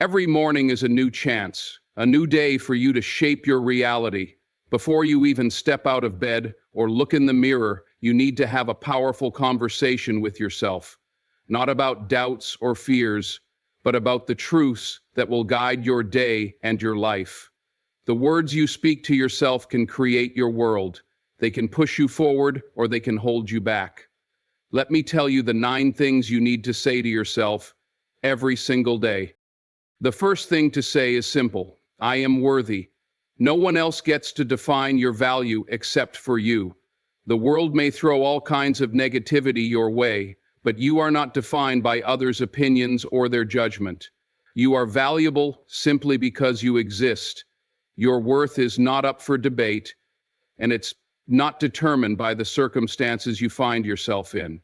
Every morning is a new chance, a new day for you to shape your reality. Before you even step out of bed or look in the mirror, you need to have a powerful conversation with yourself. Not about doubts or fears, but about the truths that will guide your day and your life. The words you speak to yourself can create your world. They can push you forward or they can hold you back. Let me tell you the 9 things you need to say to yourself every single day. The first thing to say is simple: I am worthy. No one else gets to define your value except for you. The world may throw all kinds of negativity your way, but you are not defined by others' opinions or their judgment. You are valuable simply because you exist. Your worth is not up for debate, and it's not determined by the circumstances you find yourself in.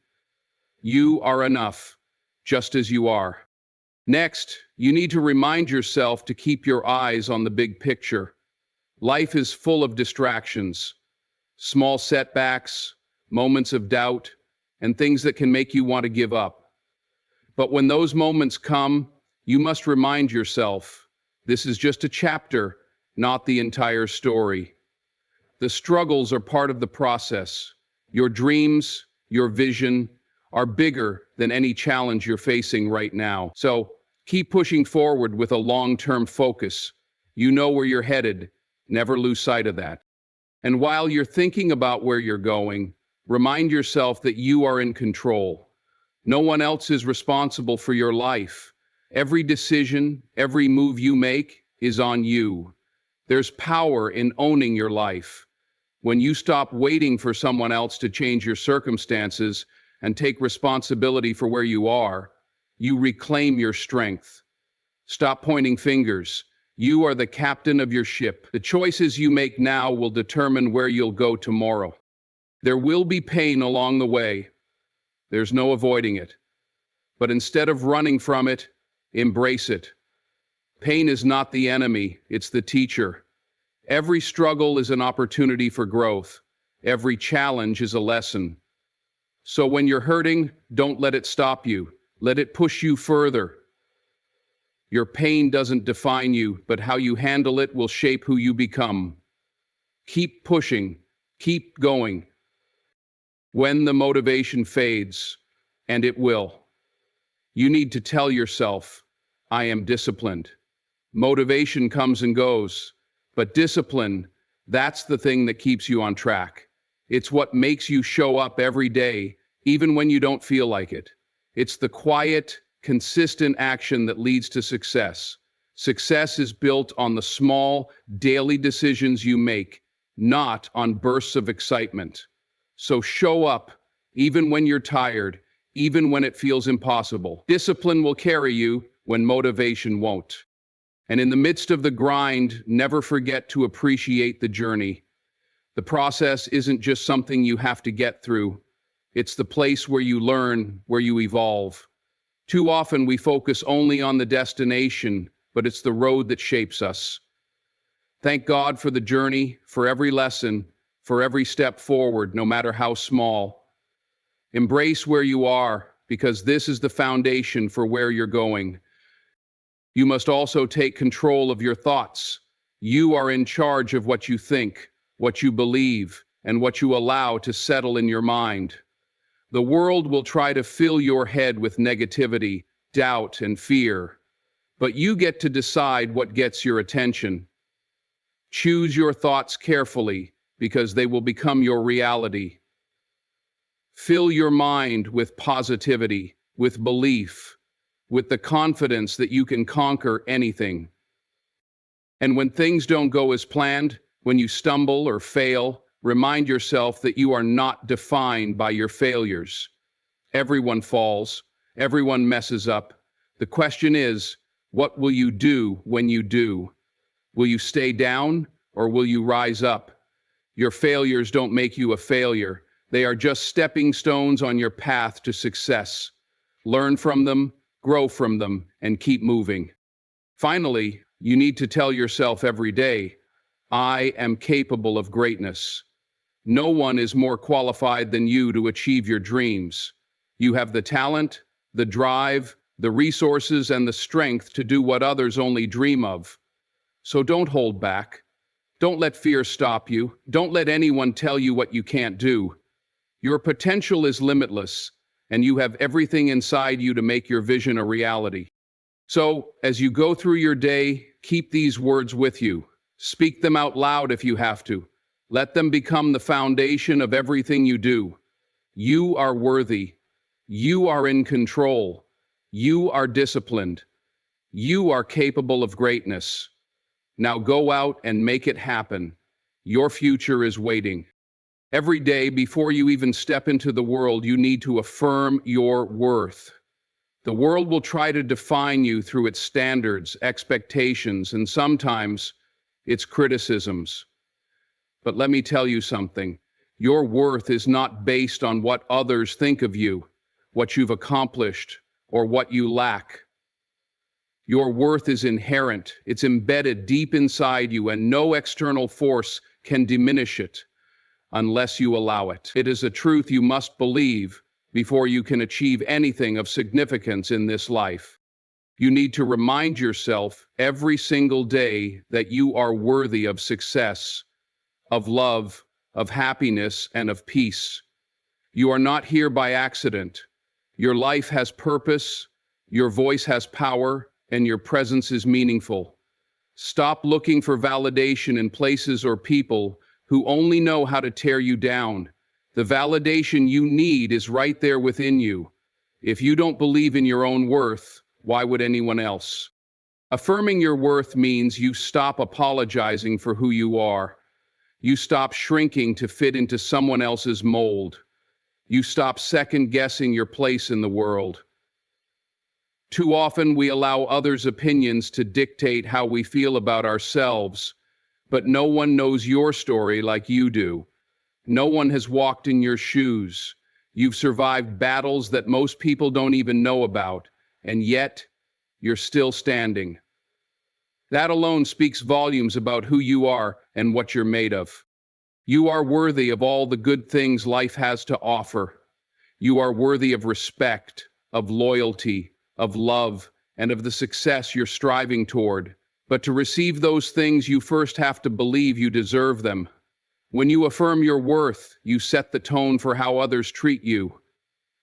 You are enough, just as you are. Next, you need to remind yourself to keep your eyes on the big picture. Life is full of distractions, small setbacks, moments of doubt, and things that can make you want to give up. But when those moments come, you must remind yourself, this is just a chapter, not the entire story. The struggles are part of the process. Your dreams, your vision, are bigger than any challenge you're facing right now. So keep pushing forward with a long-term focus. You know where you're headed. Never lose sight of that. And while you're thinking about where you're going, remind yourself that you are in control. No one else is responsible for your life. Every decision, every move you make is on you. There's power in owning your life. When you stop waiting for someone else to change your circumstances and take responsibility for where you are, you reclaim your strength. Stop pointing fingers. You are the captain of your ship. The choices you make now will determine where you'll go tomorrow. There will be pain along the way. There's no avoiding it. But instead of running from it, embrace it. Pain is not the enemy, it's the teacher. Every struggle is an opportunity for growth. Every challenge is a lesson. So when you're hurting, don't let it stop you. Let it push you further. Your pain doesn't define you, but how you handle it will shape who you become. Keep pushing. Keep going. When the motivation fades, and it will, you need to tell yourself, I am disciplined. Motivation comes and goes, but discipline, that's the thing that keeps you on track. It's what makes you show up every day, even when you don't feel like it. It's the quiet, consistent action that leads to success. Success is built on the small, daily decisions you make, not on bursts of excitement. So show up, even when you're tired, even when it feels impossible. Discipline will carry you when motivation won't. And in the midst of the grind, never forget to appreciate the journey. The process isn't just something you have to get through. It's the place where you learn, where you evolve. Too often we focus only on the destination, but it's the road that shapes us. Thank God for the journey, for every lesson, for every step forward, no matter how small. Embrace where you are, because this is the foundation for where you're going. You must also take control of your thoughts. You are in charge of what you think, what you believe, and what you allow to settle in your mind. The world will try to fill your head with negativity, doubt, and fear, but you get to decide what gets your attention. Choose your thoughts carefully, because they will become your reality. Fill your mind with positivity, with belief, with the confidence that you can conquer anything. And when things don't go as planned, when you stumble or fail, remind yourself that you are not defined by your failures. Everyone falls, everyone messes up. The question is, what will you do when you do? Will you stay down or will you rise up? Your failures don't make you a failure. They are just stepping stones on your path to success. Learn from them, grow from them, and keep moving. Finally, you need to tell yourself every day, I am capable of greatness. No one is more qualified than you to achieve your dreams. You have the talent, the drive, the resources and the strength to do what others only dream of. So don't hold back. Don't let fear stop you. Don't let anyone tell you what you can't do. Your potential is limitless, and you have everything inside you to make your vision a reality. So, as you go through your day, keep these words with you. Speak them out loud if you have to. Let them become the foundation of everything you do. You are worthy. You are in control. You are disciplined. You are capable of greatness. Now go out and make it happen. Your future is waiting. Every day, before you even step into the world, you need to affirm your worth. The world will try to define you through its standards, expectations, and sometimes its criticisms. But let me tell you something. Your worth is not based on what others think of you, what you've accomplished, or what you lack. Your worth is inherent. It's embedded deep inside you, and no external force can diminish it unless you allow it. It is a truth you must believe before you can achieve anything of significance in this life. You need to remind yourself every single day that you are worthy of success, of love, of happiness, and of peace. You are not here by accident. Your life has purpose, your voice has power, and your presence is meaningful. Stop looking for validation in places or people who only know how to tear you down. The validation you need is right there within you. If you don't believe in your own worth, why would anyone else? Affirming your worth means you stop apologizing for who you are. You stop shrinking to fit into someone else's mold. You stop second-guessing your place in the world. Too often we allow others' opinions to dictate how we feel about ourselves, but no one knows your story like you do. No one has walked in your shoes. You've survived battles that most people don't even know about, and yet you're still standing. That alone speaks volumes about who you are and what you're made of. You are worthy of all the good things life has to offer. You are worthy of respect, of loyalty, of love, and of the success you're striving toward. But to receive those things, you first have to believe you deserve them. When you affirm your worth, you set the tone for how others treat you.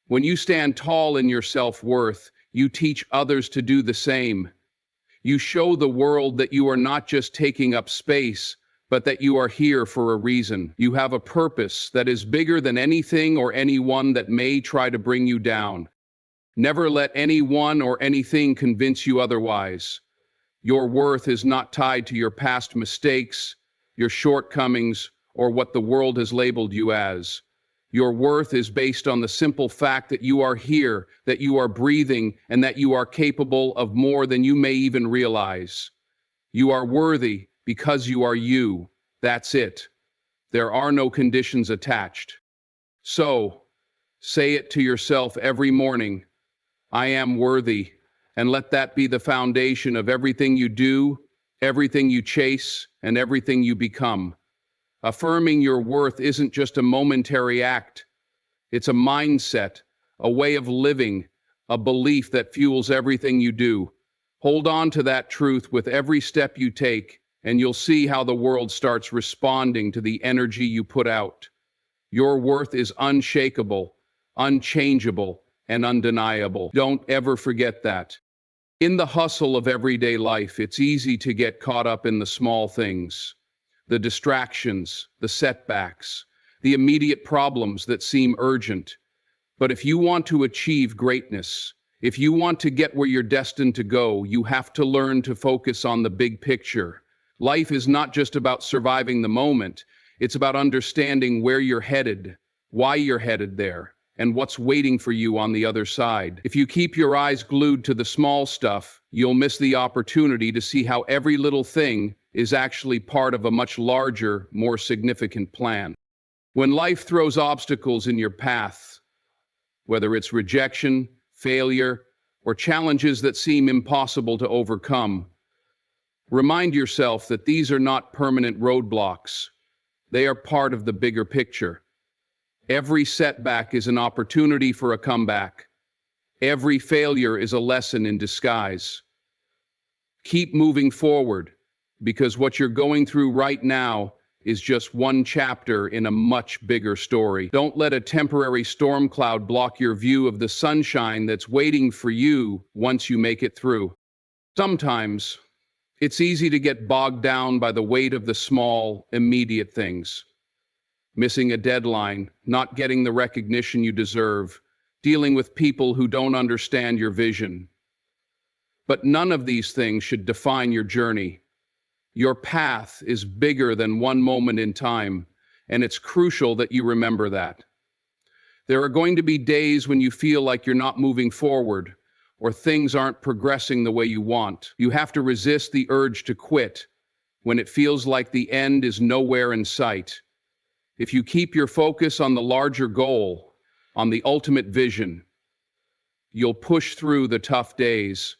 When you stand tall in your self-worth, you teach others to do the same. You show the world that you are not just taking up space, but that you are here for a reason. You have a purpose that is bigger than anything or anyone that may try to bring you down. Never let anyone or anything convince you otherwise. Your worth is not tied to your past mistakes, your shortcomings, or what the world has labeled you as. Your worth is based on the simple fact that you are here, that you are breathing, and that you are capable of more than you may even realize. You are worthy because you are you. That's it. There are no conditions attached. So, say it to yourself every morning, I am worthy, and let that be the foundation of everything you do, everything you chase, and everything you become. Affirming your worth isn't just a momentary act. It's a mindset, a way of living, a belief that fuels everything you do. Hold on to that truth with every step you take, and you'll see how the world starts responding to the energy you put out. Your worth is unshakable, unchangeable, and undeniable. Don't ever forget that. In the hustle of everyday life, it's easy to get caught up in the small things, the distractions, the setbacks, the immediate problems that seem urgent. But if you want to achieve greatness, if you want to get where you're destined to go, you have to learn to focus on the big picture. Life is not just about surviving the moment. It's about understanding where you're headed, why you're headed there, and what's waiting for you on the other side. If you keep your eyes glued to the small stuff, you'll miss the opportunity to see how every little thing is actually part of a much larger, more significant plan. When life throws obstacles in your path, whether it's rejection, failure, or challenges that seem impossible to overcome, remind yourself that these are not permanent roadblocks. They are part of the bigger picture. Every setback is an opportunity for a comeback. Every failure is a lesson in disguise. Keep moving forward, because what you're going through right now is just one chapter in a much bigger story. Don't let a temporary storm cloud block your view of the sunshine that's waiting for you once you make it through. Sometimes, it's easy to get bogged down by the weight of the small, immediate things. Missing a deadline, not getting the recognition you deserve, dealing with people who don't understand your vision. But none of these things should define your journey. Your path is bigger than one moment in time, and it's crucial that you remember that. There are going to be days when you feel like you're not moving forward, or things aren't progressing the way you want. You have to resist the urge to quit when it feels like the end is nowhere in sight. If you keep your focus on the larger goal, on the ultimate vision, you'll push through the tough days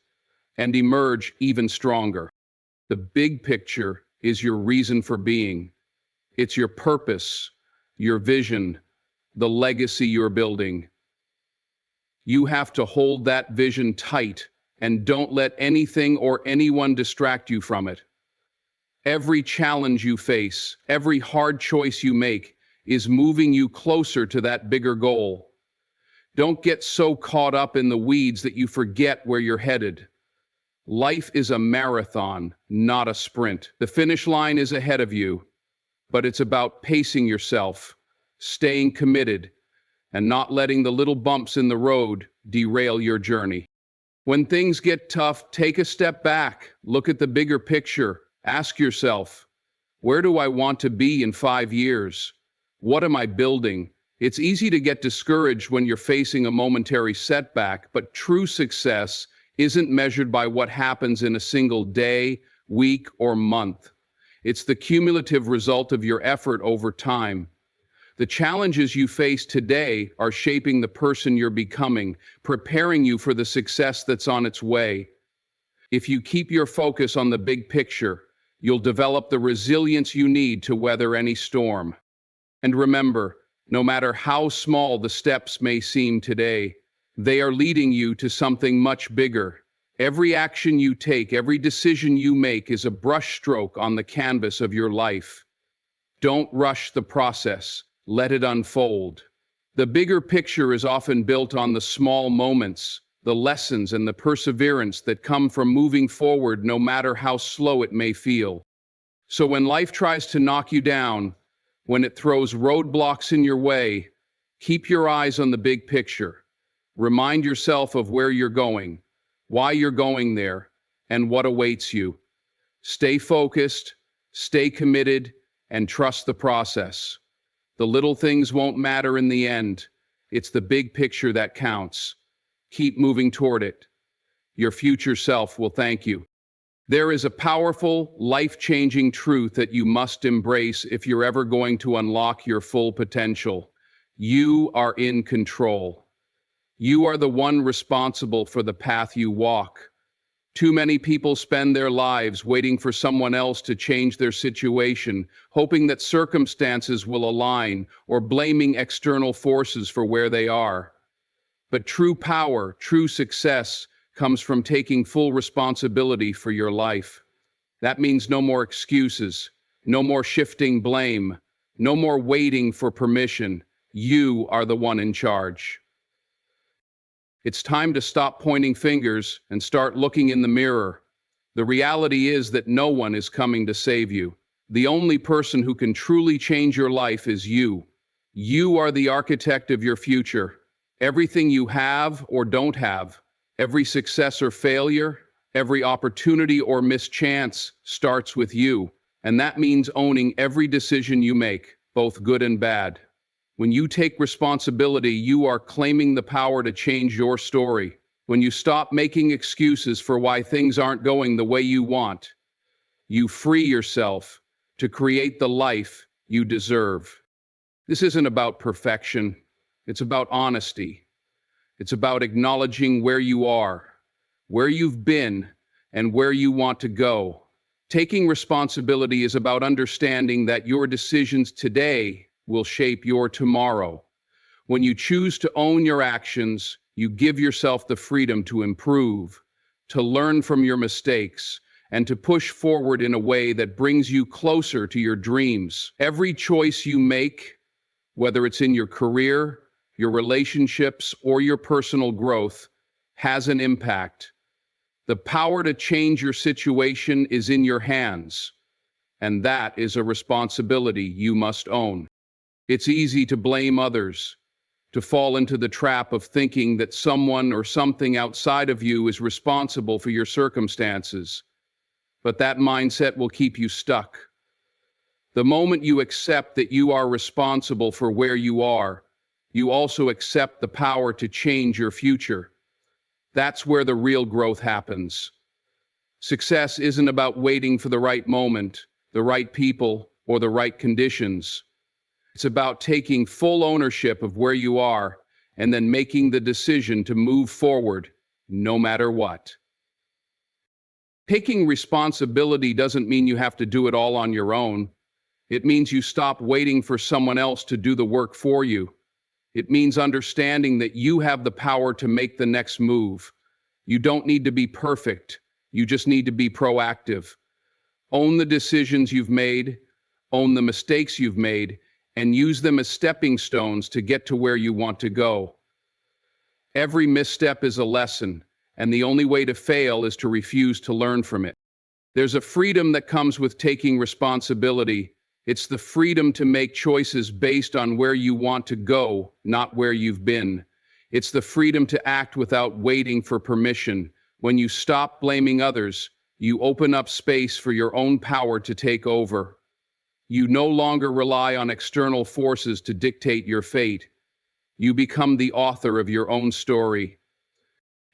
and emerge even stronger. The big picture is your reason for being. It's your purpose, your vision, the legacy you're building. You have to hold that vision tight and don't let anything or anyone distract you from it. Every challenge you face, every hard choice you make is moving you closer to that bigger goal. Don't get so caught up in the weeds that you forget where you're headed. Life is a marathon, not a sprint. The finish line is ahead of you, but it's about pacing yourself, staying committed, and not letting the little bumps in the road derail your journey. When things get tough, take a step back, look at the bigger picture, ask yourself, where do I want to be in 5 years? What am I building? It's easy to get discouraged when you're facing a momentary setback, but true success isn't measured by what happens in a single day, week, or month. It's the cumulative result of your effort over time. The challenges you face today are shaping the person you're becoming, preparing you for the success that's on its way. If you keep your focus on the big picture, you'll develop the resilience you need to weather any storm. And remember, no matter how small the steps may seem today, they are leading you to something much bigger. Every action you take, every decision you make is a brushstroke on the canvas of your life. Don't rush the process. Let it unfold. The bigger picture is often built on the small moments, the lessons, and the perseverance that come from moving forward no matter how slow it may feel. So when life tries to knock you down, when it throws roadblocks in your way, keep your eyes on the big picture. Remind yourself of where you're going, why you're going there, and what awaits you. Stay focused, stay committed, and trust the process. The little things won't matter in the end. It's the big picture that counts. Keep moving toward it. Your future self will thank you. There is a powerful, life-changing truth that you must embrace if you're ever going to unlock your full potential. You are in control. You are the one responsible for the path you walk. Too many people spend their lives waiting for someone else to change their situation, hoping that circumstances will align, or blaming external forces for where they are. But true power, true success, comes from taking full responsibility for your life. That means no more excuses, no more shifting blame, no more waiting for permission. You are the one in charge. It's time to stop pointing fingers and start looking in the mirror. The reality is that no one is coming to save you. The only person who can truly change your life is you. You are the architect of your future. Everything you have or don't have, every success or failure, every opportunity or mischance starts with you. And that means owning every decision you make, both good and bad. When you take responsibility, you are claiming the power to change your story. When you stop making excuses for why things aren't going the way you want, you free yourself to create the life you deserve. This isn't about perfection. It's about honesty. It's about acknowledging where you are, where you've been, and where you want to go. Taking responsibility is about understanding that your decisions today will shape your tomorrow. When you choose to own your actions, You give yourself the freedom to improve, to learn from your mistakes, and to push forward in a way that brings you closer to your dreams. Every choice you make, whether it's in your career, your relationships, or your personal growth, has an impact. The power to change your situation is in your hands, and that is a responsibility you must own. It's easy to blame others, to fall into the trap of thinking that someone or something outside of you is responsible for your circumstances. But that mindset will keep you stuck. The moment you accept that you are responsible for where you are, you also accept the power to change your future. That's where the real growth happens. Success isn't about waiting for the right moment, the right people, or the right conditions. It's about taking full ownership of where you are and then making the decision to move forward, no matter what. Taking responsibility doesn't mean you have to do it all on your own. It means you stop waiting for someone else to do the work for you. It means understanding that you have the power to make the next move. You don't need to be perfect. You just need to be proactive. Own the decisions you've made, own the mistakes you've made, and use them as stepping stones to get to where you want to go. Every misstep is a lesson, and the only way to fail is to refuse to learn from it. There's a freedom that comes with taking responsibility. It's the freedom to make choices based on where you want to go, not where you've been. It's the freedom to act without waiting for permission. When you stop blaming others, you open up space for your own power to take over. You no longer rely on external forces to dictate your fate. You become the author of your own story.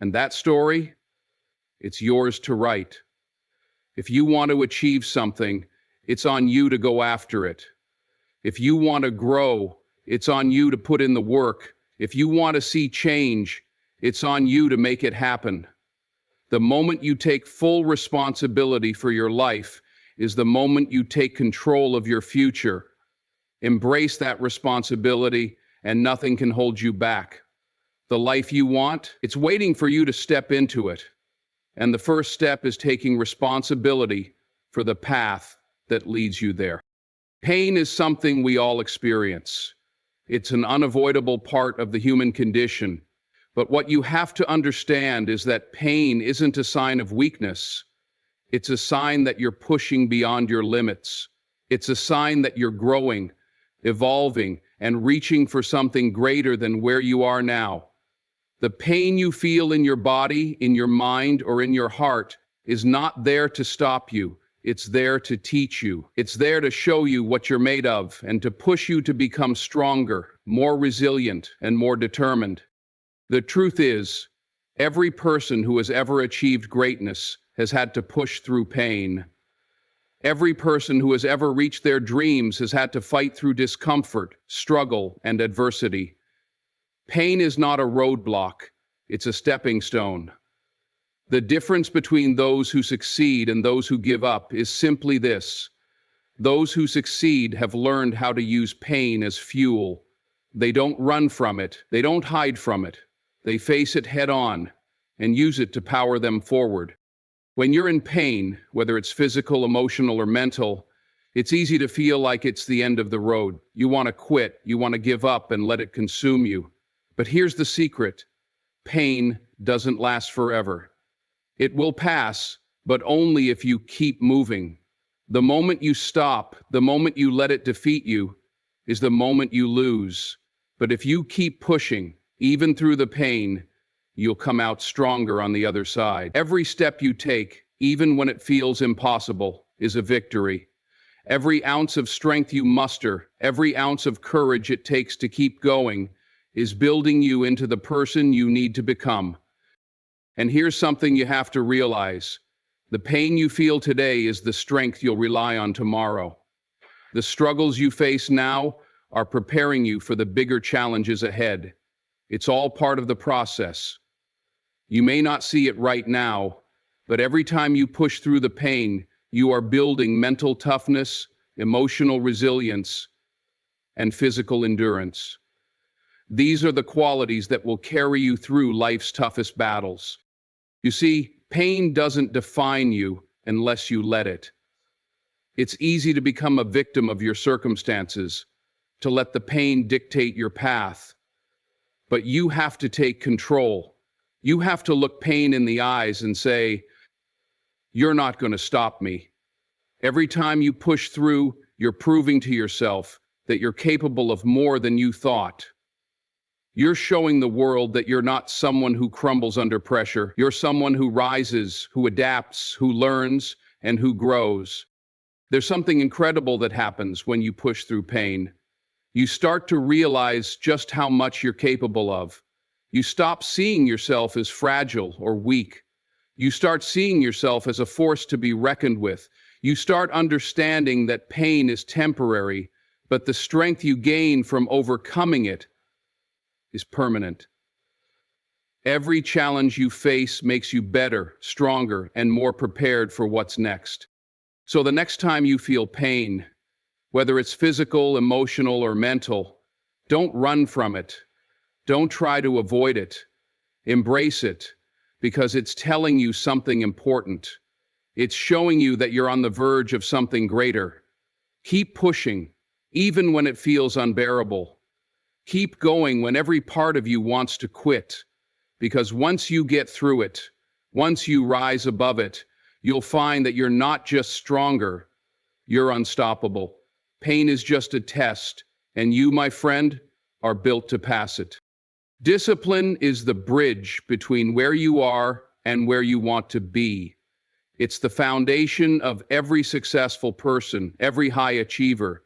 And that story, it's yours to write. If you want to achieve something, it's on you to go after it. If you want to grow, it's on you to put in the work. If you want to see change, it's on you to make it happen. The moment you take full responsibility for your life is the moment you take control of your future. Embrace that responsibility, and nothing can hold you back. The life you want, it's waiting for you to step into it. And the first step is taking responsibility for the path that leads you there. Pain is something we all experience. It's an unavoidable part of the human condition. But what you have to understand is that pain isn't a sign of weakness. It's a sign that you're pushing beyond your limits. It's a sign that you're growing, evolving, and reaching for something greater than where you are now. The pain you feel in your body, in your mind, or in your heart is not there to stop you. It's there to teach you. It's there to show you what you're made of and to push you to become stronger, more resilient, and more determined. The truth is, every person who has ever achieved greatness has had to push through pain. Every person who has ever reached their dreams has had to fight through discomfort, struggle, and adversity. Pain is not a roadblock, it's a stepping stone. The difference between those who succeed and those who give up is simply this. Those who succeed have learned how to use pain as fuel. They don't run from it, they don't hide from it. They face it head on and use it to power them forward. When you're in pain, whether it's physical, emotional, or mental, it's easy to feel like it's the end of the road. You want to quit, you want to give up and let it consume you. But here's the secret. Pain doesn't last forever. It will pass, but only if you keep moving. The moment you stop, the moment you let it defeat you, is the moment you lose. But if you keep pushing, even through the pain, you'll come out stronger on the other side. Every step you take, even when it feels impossible, is a victory. Every ounce of strength you muster, every ounce of courage it takes to keep going, is building you into the person you need to become. And here's something you have to realize. The pain you feel today is the strength you'll rely on tomorrow. The struggles you face now are preparing you for the bigger challenges ahead. It's all part of the process. You may not see it right now, but every time you push through the pain, you are building mental toughness, emotional resilience, and physical endurance. These are the qualities that will carry you through life's toughest battles. You see, pain doesn't define you unless you let it. It's easy to become a victim of your circumstances, to let the pain dictate your path. But you have to take control. You have to look pain in the eyes and say, "You're not going to stop me." Every time you push through, you're proving to yourself that you're capable of more than you thought. You're showing the world that you're not someone who crumbles under pressure. You're someone who rises, who adapts, who learns, and who grows. There's something incredible that happens when you push through pain. You start to realize just how much you're capable of. You stop seeing yourself as fragile or weak. You start seeing yourself as a force to be reckoned with. You start understanding that pain is temporary, but the strength you gain from overcoming it is permanent. Every challenge you face makes you better, stronger, and more prepared for what's next. So the next time you feel pain, whether it's physical, emotional, or mental, don't run from it. Don't try to avoid it. Embrace it, because it's telling you something important. It's showing you that you're on the verge of something greater. Keep pushing, even when it feels unbearable. Keep going when every part of you wants to quit, because once you get through it, once you rise above it, you'll find that you're not just stronger, you're unstoppable. Pain is just a test, and you, my friend, are built to pass it. Discipline is the bridge between where you are and where you want to be. It's the foundation of every successful person, every high achiever.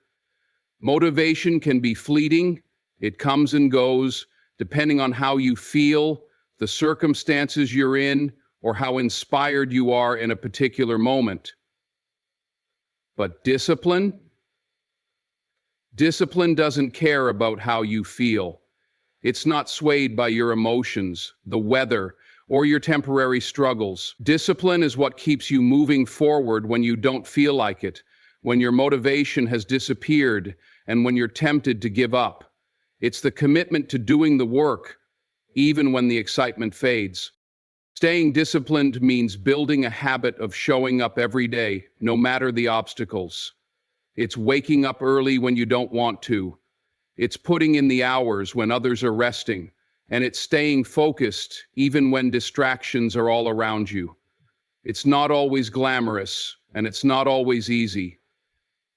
Motivation can be fleeting. It comes and goes, depending on how you feel, the circumstances you're in, or how inspired you are in a particular moment. But discipline doesn't care about how you feel. It's not swayed by your emotions, the weather, or your temporary struggles. Discipline is what keeps you moving forward when you don't feel like it, when your motivation has disappeared, and when you're tempted to give up. It's the commitment to doing the work, even when the excitement fades. Staying disciplined means building a habit of showing up every day, no matter the obstacles. It's waking up early when you don't want to. It's putting in the hours when others are resting. And it's staying focused even when distractions are all around you. It's not always glamorous, and it's not always easy.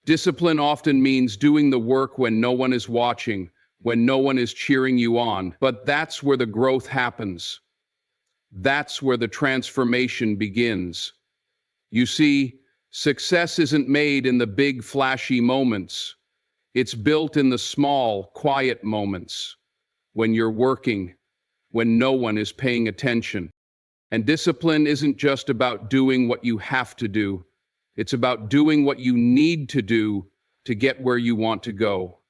Discipline often means doing the work when no one is watching, when no one is cheering you on. But that's where the growth happens. That's where the transformation begins. You see, success isn't made in the big, flashy moments. It's built in the small, quiet moments. When you're working, when no one is paying attention. And discipline isn't just about doing what you have to do. It's about doing what you need to do to get where you want to go.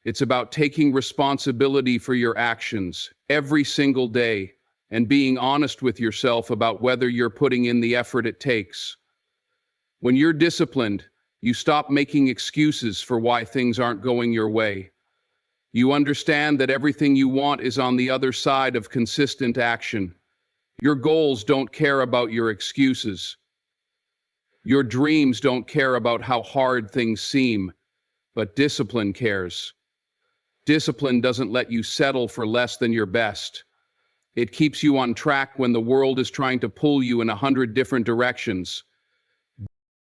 It's about taking responsibility for your actions every single day and being honest with yourself about whether you're putting in the effort it takes. When you're disciplined, you stop making excuses for why things aren't going your way. You understand that everything you want is on the other side of consistent action. Your goals don't care about your excuses. Your dreams don't care about how hard things seem, but discipline cares. Discipline doesn't let you settle for less than your best. It keeps you on track when the world is trying to pull you in 100 different directions.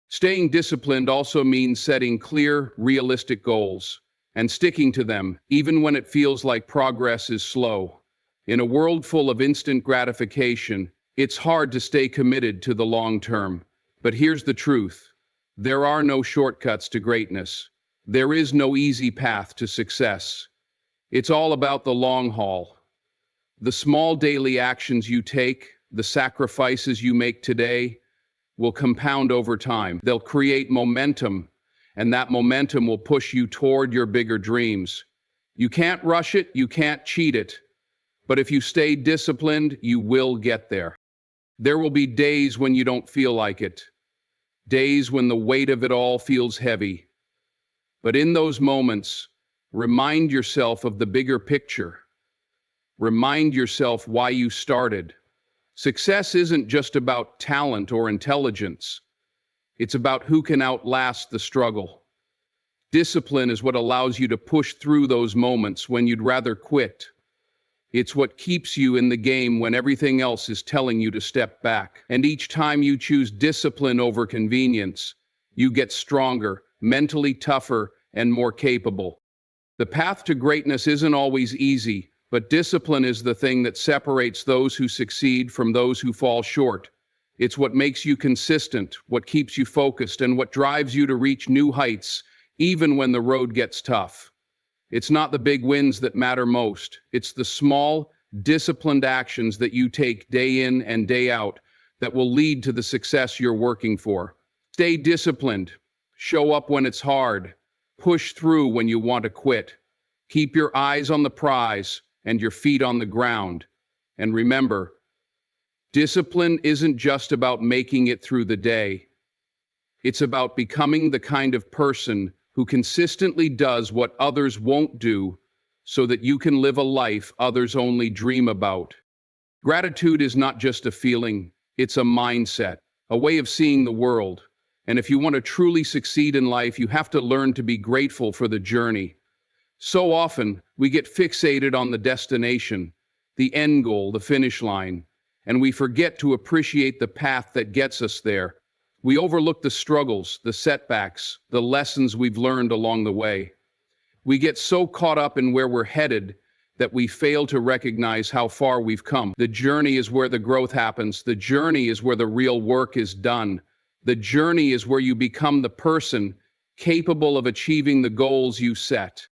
Staying disciplined also means setting clear, realistic goals and sticking to them, even when it feels like progress is slow. In a world full of instant gratification, it's hard to stay committed to the long term. But here's the truth. There are no shortcuts to greatness. There is no easy path to success. It's all about the long haul. The small daily actions you take, the sacrifices you make today, will compound over time. They'll create momentum, and that momentum will push you toward your bigger dreams. You can't rush it, you can't cheat it, but if you stay disciplined, you will get there. There will be days when you don't feel like it, days when the weight of it all feels heavy. But in those moments, Remind yourself of the bigger picture. Remind yourself why you started. Success isn't just about talent or intelligence. It's about who can outlast the struggle. Discipline is what allows you to push through those moments when you'd rather quit. It's what keeps you in the game when everything else is telling you to step back. And each time you choose discipline over convenience, you get stronger, mentally tougher, and more capable. The path to greatness isn't always easy, but discipline is the thing that separates those who succeed from those who fall short. It's what makes you consistent, what keeps you focused, and what drives you to reach new heights, even when the road gets tough. It's not the big wins that matter most. It's the small, disciplined actions that you take day in and day out that will lead to the success you're working for. Stay disciplined. Show up when it's hard. Push through when you want to quit. Keep your eyes on the prize and your feet on the ground. And remember, discipline isn't just about making it through the day. It's about becoming the kind of person who consistently does what others won't do so that you can live a life others only dream about. Gratitude is not just a feeling, it's a mindset, a way of seeing the world. And if you want to truly succeed in life, you have to learn to be grateful for the journey. So often, we get fixated on the destination, the end goal, the finish line, and we forget to appreciate the path that gets us there. We overlook the struggles, the setbacks, the lessons we've learned along the way. We get so caught up in where we're headed that we fail to recognize how far we've come. The journey is where the growth happens. The journey is where the real work is done. The journey is where you become the person capable of achieving the goals you set.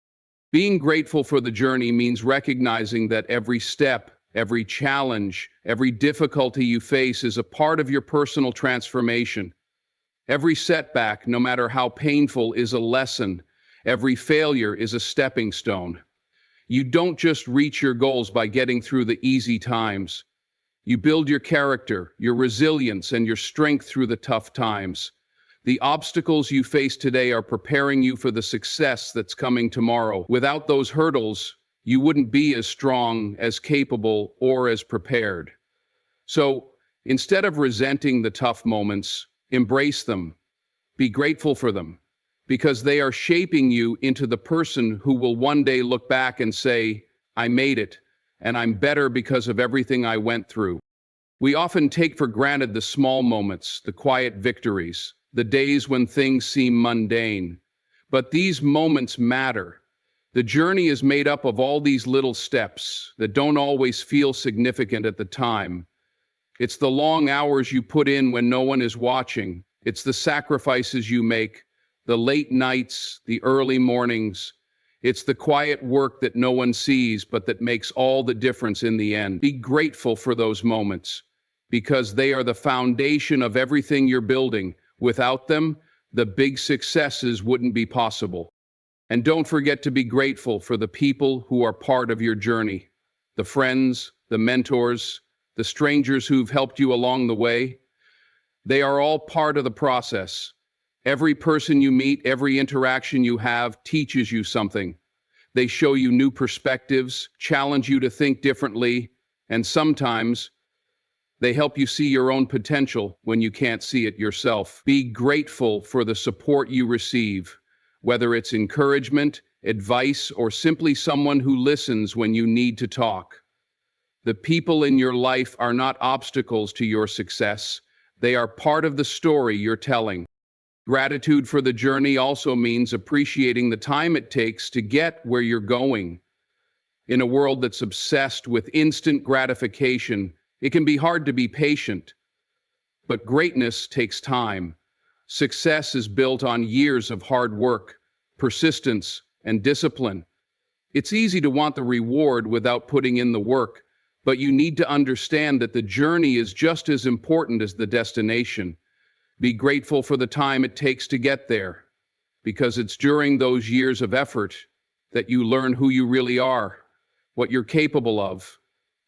Being grateful for the journey means recognizing that every step, every challenge, every difficulty you face is a part of your personal transformation. Every setback, no matter how painful, is a lesson. Every failure is a stepping stone. You don't just reach your goals by getting through the easy times. You build your character, your resilience, and your strength through the tough times. The obstacles you face today are preparing you for the success that's coming tomorrow. Without those hurdles, you wouldn't be as strong, as capable, or as prepared. So, instead of resenting the tough moments, embrace them. Be grateful for them, because they are shaping you into the person who will one day look back and say, "I made it, and I'm better because of everything I went through." We often take for granted the small moments, the quiet victories, the days when things seem mundane. But these moments matter. The journey is made up of all these little steps that don't always feel significant at the time. It's the long hours you put in when no one is watching. It's the sacrifices you make, the late nights, the early mornings. It's the quiet work that no one sees, but that makes all the difference in the end. Be grateful for those moments, because they are the foundation of everything you're building. Without them, the big successes wouldn't be possible. And don't forget to be grateful for the people who are part of your journey. The friends, the mentors, the strangers who've helped you along the way. They are all part of the process. Every person you meet, every interaction you have teaches you something. They show you new perspectives, challenge you to think differently, and sometimes they help you see your own potential when you can't see it yourself. Be grateful for the support you receive, whether it's encouragement, advice, or simply someone who listens when you need to talk. The people in your life are not obstacles to your success. They are part of the story you're telling. Gratitude for the journey also means appreciating the time it takes to get where you're going. In a world that's obsessed with instant gratification, it can be hard to be patient. But greatness takes time. Success is built on years of hard work, persistence, and discipline. It's easy to want the reward without putting in the work, but you need to understand that the journey is just as important as the destination. Be grateful for the time it takes to get there, because it's during those years of effort that you learn who you really are, what you're capable of,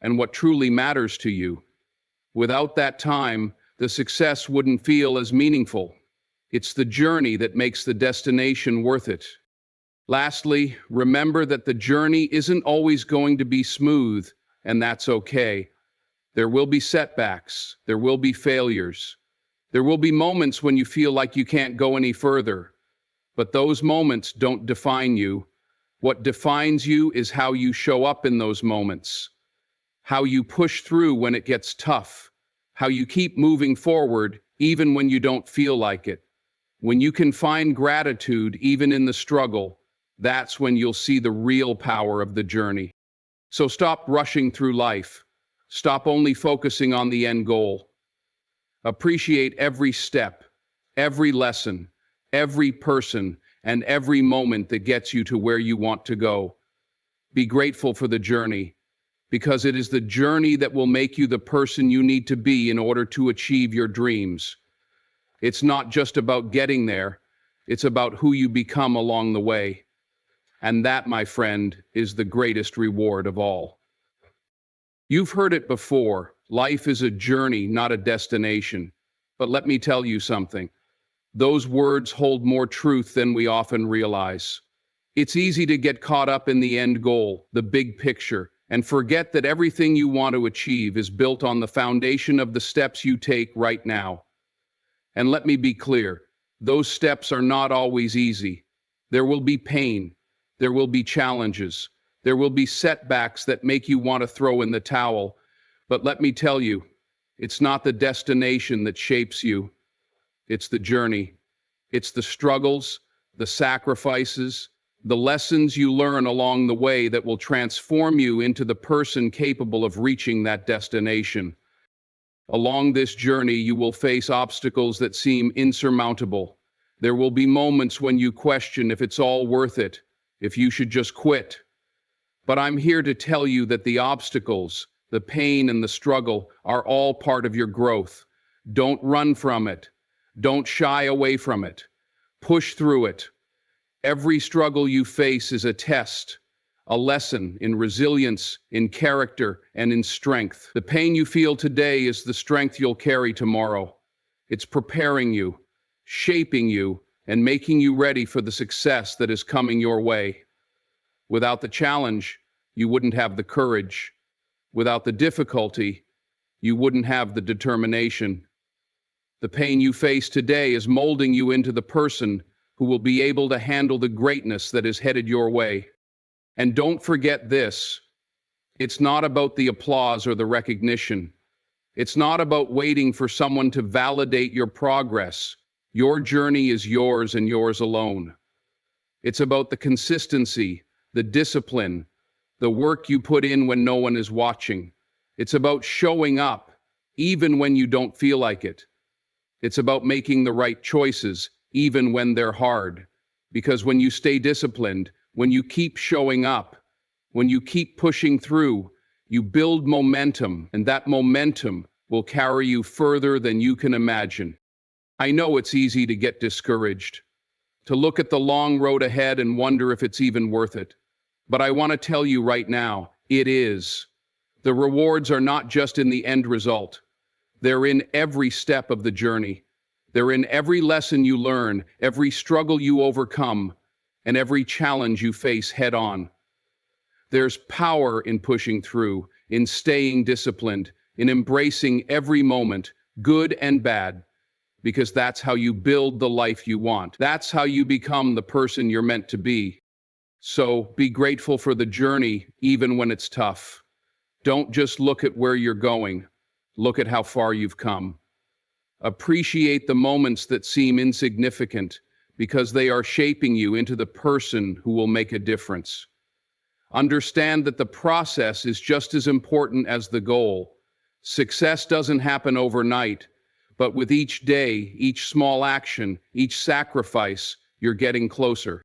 and what truly matters to you. Without that time, the success wouldn't feel as meaningful. It's the journey that makes the destination worth it. Lastly, remember that the journey isn't always going to be smooth, and that's okay. There will be setbacks, there will be failures, there will be moments when you feel like you can't go any further, but those moments don't define you. What defines you is how you show up in those moments, how you push through when it gets tough, how you keep moving forward even when you don't feel like it. When you can find gratitude even in the struggle, that's when you'll see the real power of the journey. So stop rushing through life. Stop only focusing on the end goal. Appreciate every step, every lesson, every person, and every moment that gets you to where you want to go. Be grateful for the journey, because it is the journey that will make you the person you need to be in order to achieve your dreams. It's not just about getting there, it's about who you become along the way. And that, my friend, is the greatest reward of all. You've heard it before, life is a journey, not a destination. But let me tell you something. Those words hold more truth than we often realize. It's easy to get caught up in the end goal, the big picture, and forget that everything you want to achieve is built on the foundation of the steps you take right now. And let me be clear, those steps are not always easy. There will be pain, there will be challenges, there will be setbacks that make you want to throw in the towel. But let me tell you, it's not the destination that shapes you. It's the journey. It's the struggles, the sacrifices, the lessons you learn along the way that will transform you into the person capable of reaching that destination. Along this journey, you will face obstacles that seem insurmountable. There will be moments when you question if it's all worth it, if you should just quit. But I'm here to tell you that the obstacles, the pain and the struggle are all part of your growth. Don't run from it. Don't shy away from it. Push through it. Every struggle you face is a test, a lesson in resilience, in character, and in strength. The pain you feel today is the strength you'll carry tomorrow. It's preparing you, shaping you, and making you ready for the success that is coming your way. Without the challenge, you wouldn't have the courage. Without the difficulty, you wouldn't have the determination. The pain you face today is molding you into the person who will be able to handle the greatness that is headed your way. And don't forget this, it's not about the applause or the recognition. It's not about waiting for someone to validate your progress. Your journey is yours and yours alone. It's about the consistency, the discipline, the work you put in when no one is watching. It's about showing up, even when you don't feel like it. It's about making the right choices, even when they're hard. Because when you stay disciplined, when you keep showing up, when you keep pushing through, you build momentum, and that momentum will carry you further than you can imagine. I know it's easy to get discouraged, to look at the long road ahead and wonder if it's even worth it. But I want to tell you right now, it is. The rewards are not just in the end result. They're in every step of the journey. They're in every lesson you learn, every struggle you overcome, and every challenge you face head on. There's power in pushing through, in staying disciplined, in embracing every moment, good and bad, because that's how you build the life you want. That's how you become the person you're meant to be. So be grateful for the journey, even when it's tough. Don't just look at where you're going. Look at how far you've come. Appreciate the moments that seem insignificant because they are shaping you into the person who will make a difference. Understand that the process is just as important as the goal. Success doesn't happen overnight, but with each day, each small action, each sacrifice, you're getting closer.